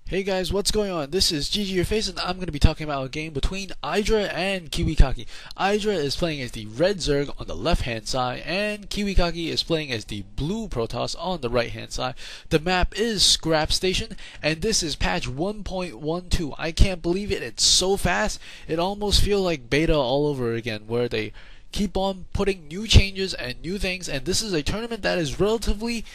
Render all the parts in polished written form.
Hey guys, what's going on? This is GG Your Face, and I'm going to be talking about a game between IdrA and KiWiKaKi. IdrA is playing as the red Zerg on the left hand side, and KiWiKaKi is playing as the blue Protoss on the right hand side. The map is Scrap Station, and this is patch 1.12. I can't believe it, it's so fast. It almost feels like beta all over again, where they keep on putting new changes and new things, and this is a tournament that is relatively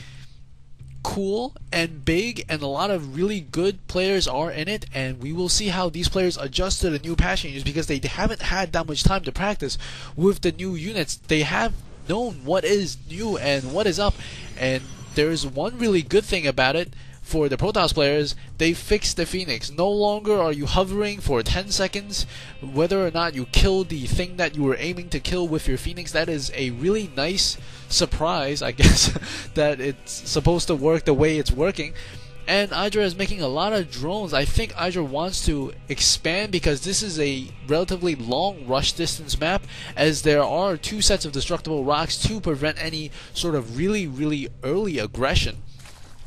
cool and big, and a lot of really good players are in it, and we will see how these players adjust to the new patch changes because they haven't had that much time to practice with the new units. They have known what is new and what is up, and there's one really good thing about it. For the Protoss players, they fixed the Phoenix. No longer are you hovering for 10 seconds whether or not you kill the thing that you were aiming to kill with your Phoenix. That is a really nice surprise, I guess, that it's supposed to work the way it's working. And IdrA is making a lot of drones. I think IdrA wants to expand because this is a relatively long rush distance map, as there are two sets of destructible rocks to prevent any sort of really early aggression.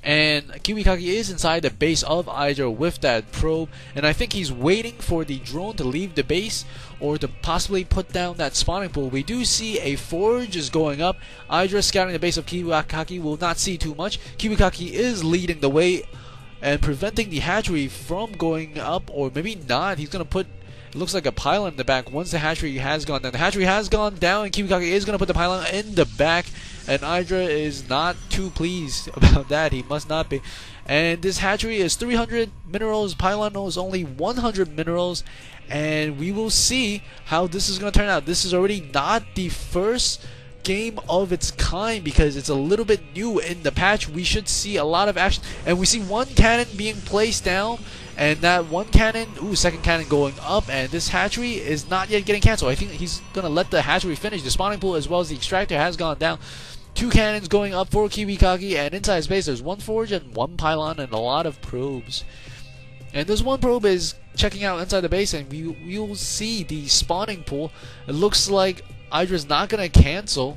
And KiWiKaKi is inside the base of IdrA with that probe, and I think he's waiting for the drone to leave the base or to possibly put down that spawning pool. We do see a forge is going up. IdrA scouting the base of KiWiKaKi will not see too much. KiWiKaKi is leading the way and preventing the hatchery from going up, or maybe not. He's going to put, it looks like, a pylon in the back once the hatchery has gone down. The hatchery has gone down, and KiWiKaKi is going to put the pylon in the back. And IdrA is not too pleased about that. He must not be. And this hatchery is 300 minerals. Pylon is only 100 minerals. And we will see how this is going to turn out. This is already not the first game of its kind because it's a little bit new in the patch. We should see a lot of action. And we see one cannon being placed down. And that one cannon, second cannon going up, and this hatchery is not yet getting cancelled. I think he's going to let the hatchery finish. The spawning pool as well as the extractor has gone down. Two cannons going up for KiWiKaKi, and inside space there's one forge and one pylon and a lot of probes. And this one probe is checking out inside the base, and we will see the spawning pool. It looks like IdrA's not going to cancel.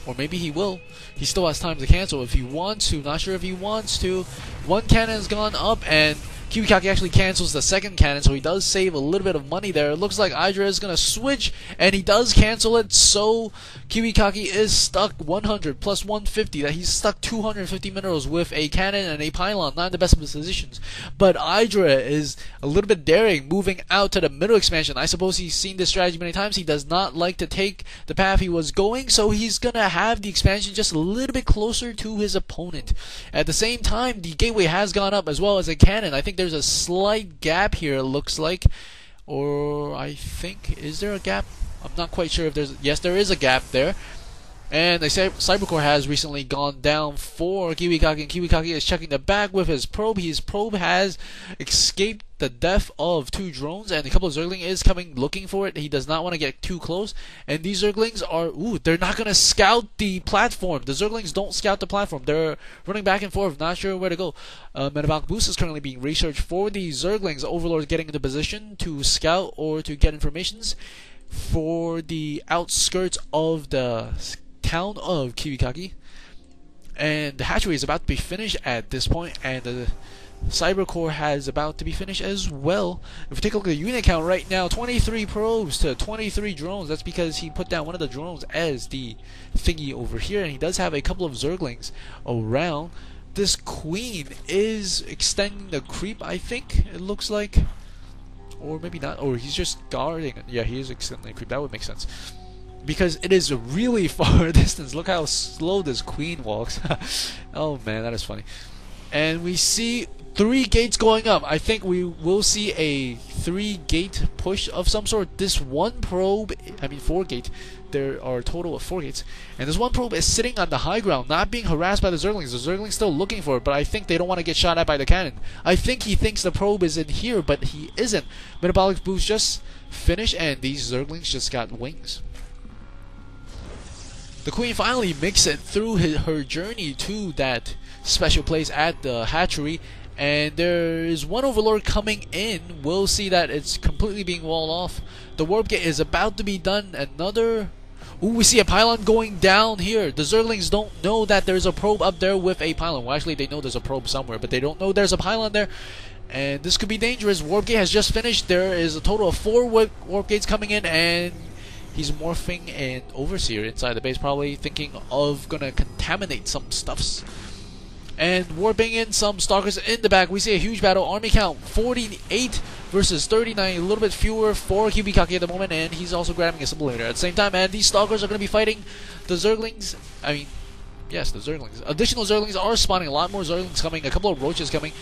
Or maybe he will. He still has time to cancel if he wants to. Not sure if he wants to. One cannon has gone up, and KiWiKaKi actually cancels the second cannon, so he does save a little bit of money there. It looks like IdrA is going to switch, and he does cancel it, so KiWiKaKi is stuck 100 plus 150. That he's stuck 250 minerals with a cannon and a pylon, not in the best of positions. But IdrA is a little bit daring, moving out to the middle expansion. I suppose he's seen this strategy many times. He does not like to take the path he was going, so he's going to have the expansion just a little bit closer to his opponent. At the same time, the gateway has gone up as well as a cannon. I think there's a slight gap here, it looks like. Or I think, is there a gap? I'm not quite sure if there's, yes, there is a gap there. And the Cybercore has recently gone down for KiWiKaKi, and KiWiKaKi is checking the back with his probe. His probe has escaped the death of two drones, and a couple of Zerglings is coming looking for it. He does not want to get too close, and these Zerglings are, they're not going to scout the platform. The Zerglings don't scout the platform. They're running back and forth, not sure where to go. Metabolic boost is currently being researched for the Zerglings. Overlord getting into position to scout or to get informations for the outskirts of the town of KiWiKaKi, and the hatchery is about to be finished at this point, and the Cybercore has about to be finished as well. If we take a look at the unit count right now, 23 probes to 23 drones. That's because he put down one of the drones as the thingy over here, and he does have a couple of Zerglings around. This queen is extending the creep, I think it looks like, or maybe not, or he's just guarding it. Yeah, he is extending the creep. That would make sense, because it is a really far distance. Look how slow this queen walks. Oh man, that is funny. And we see 3 gates going up. I think we will see a 3-gate push of some sort. This one probe, 4 gate. There are a total of 4 gates. And this one probe is sitting on the high ground, not being harassed by the Zerglings. The Zerglings still looking for it, but I think they don't want to get shot at by the cannon. I think he thinks the probe is in here, but he isn't. Metabolic boost just finished, and these Zerglings just got wings. The queen finally makes it through her journey to that special place at the hatchery, and there is one overlord coming in. We'll see that it's completely being walled off. The warp gate is about to be done. Another Ooh, we see a pylon going down here. The Zerglings don't know that there's a probe up there with a pylon. Well, actually, they know there's a probe somewhere, but they don't know there's a pylon there. And this could be dangerous. Warp Gate has just finished. There is a total of 4 Warp Gates coming in, and he's morphing an Overseer inside the base, probably thinking of gonna contaminate some stuffs. And warping in some Stalkers in the back. We see a huge battle. Army count 48 versus 39. A little bit fewer for KiWiKaKi at the moment, and he's also grabbing a Sublimator at the same time. And these Stalkers are going to be fighting the Zerglings. I mean, yes, the Zerglings. Additional Zerglings are spawning. A lot more Zerglings coming. A couple of Roaches coming.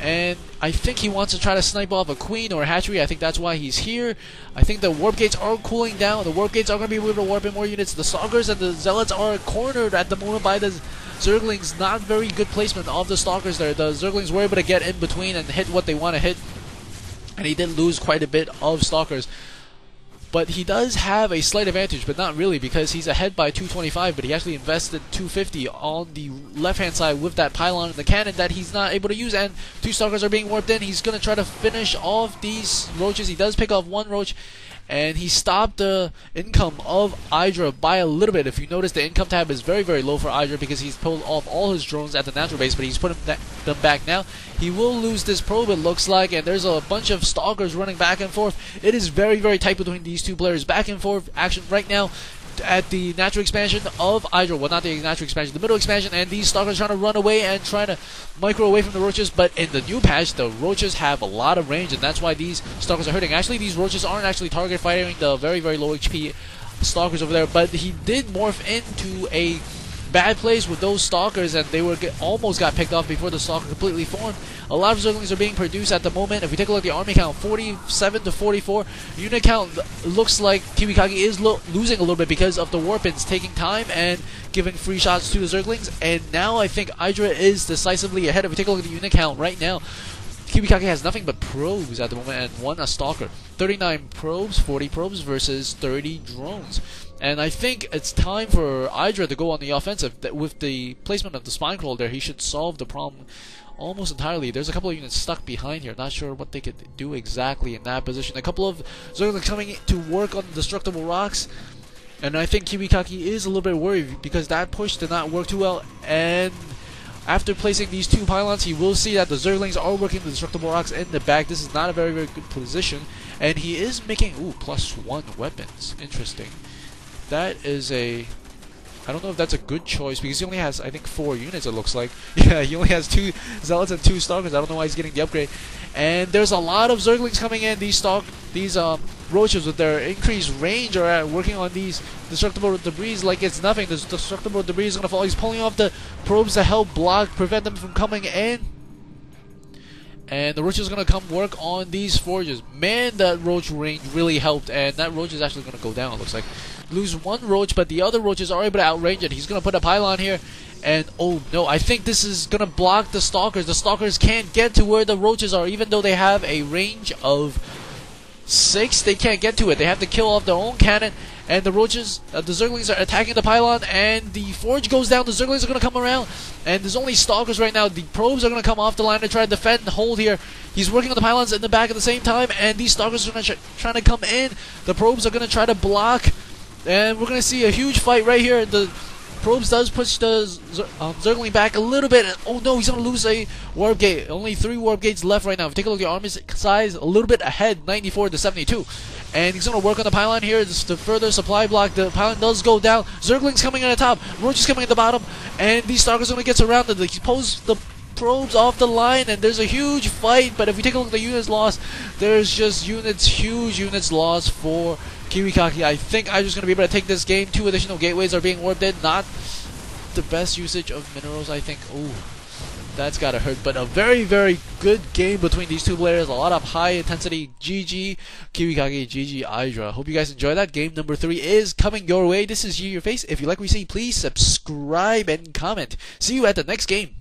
And I think he wants to try to snipe off a Queen or a Hatchery. I think that's why he's here. I think the Warp Gates are cooling down. The Warp Gates are going to be able to warp in more units. The Stalkers and the Zealots are cornered at the moment by the Zerglings. Not very good placement of the Stalkers there. The Zerglings were able to get in between and hit what they want to hit. And he did lose quite a bit of Stalkers. But he does have a slight advantage, but not really, because he's ahead by 225, but he actually invested 250 on the left-hand side with that pylon and the cannon that he's not able to use, and 2 Stalkers are being warped in. He's going to try to finish off these Roaches. He does pick off 1 Roach, and he stopped the income of IdrA by a little bit. If you notice, the income tab is very, very low for IdrA because he's pulled off all his drones at the natural base, but he's put them back now. He will lose this probe, it looks like, and there's a bunch of Stalkers running back and forth. It is very, very tight between these 2 players. Back and forth action right now at the natural expansion of IdrA. Well, not the natural expansion, the middle expansion, and these Stalkers trying to run away and trying to micro away from the Roaches. But in the new patch, the Roaches have a lot of range, and that's why these Stalkers are hurting. Actually, these Roaches aren't actually target firing the very, very low HP Stalkers over there, but he did morph into a bad place with those Stalkers, and they almost got picked off before the Stalker completely formed. A lot of Zerglings are being produced at the moment. If we take a look at the army count, 47 to 44. Unit count looks like KiWiKaKi is losing a little bit because of the Warpins taking time and giving free shots to the Zerglings. And now I think IdrA is decisively ahead. If we take a look at the unit count right now, KiWiKaKi has nothing but probes at the moment and 1 Stalker. 39 probes, 40 probes versus 30 drones. And I think it's time for IdrA to go on the offensive. With the placement of the Spine Crawler there, he should solve the problem almost entirely. There's a couple of units stuck behind here. Not sure what they could do exactly in that position. A couple of Zerglings coming to work on the destructible rocks. And I think KiWiKaKi is a little bit worried because that push did not work too well. And after placing these 2 pylons, he will see that the Zerglings are working the destructible rocks in the back. This is not a very, very good position. And he is making, +1 weapons. Interesting. That is a... I don't know if that's a good choice because he only has, I think, 4 units, it looks like. Yeah, he only has 2 Zealots and 2 Stalkers. I don't know why he's getting the upgrade. And there's a lot of Zerglings coming in. These Roaches with their increased range are working on these destructible debris like it's nothing. The destructible debris is going to fall. He's pulling off the probes to help prevent them from coming in. And the Roach is going to come work on these forges. Man, that Roach range really helped, and that Roach is actually going to go down, it looks like. Lose 1 Roach, but the other Roaches are able to outrange it. He's going to put a pylon here, and oh no, I think this is going to block the Stalkers. The Stalkers can't get to where the Roaches are, even though they have a range of 6, they can't get to it. They have to kill off their own cannon, and the Roaches, the Zerglings are attacking the pylon, and the forge goes down. The Zerglings are going to come around, and there's only Stalkers right now. The probes are going to come off the line to try to defend and hold here. He's working on the pylons in the back at the same time, and these Stalkers are going to trying to come in. The probes are going to try to block, and we're going to see a huge fight right here. The probes does push the Zergling back a little bit, and oh no, he's going to lose a warp gate. Only 3 warp gates left right now. If you take a look at the army size, a little bit ahead, 94 to 72. And he's going to work on the pylon here to further supply block. The pylon does go down. Zergling's coming at the top. Roach is coming at the bottom. And these Stalkers are going to get surrounded. He pulls the probes off the line, and there's a huge fight. But if we take a look at the units lost, there's just huge units lost for KiWiKaKi. I think I'm just going to be able to take this game. 2 additional gateways are being warped in. Not the best usage of minerals, I think. Ooh, that's gotta hurt. But a very, very good game between these 2 players. A lot of high intensity. GG KiWiKaKi, GG IdrA. Hope you guys enjoy that. Game number 3 is coming your way. This is your face. If you like what you see, please subscribe and comment. See you at the next game.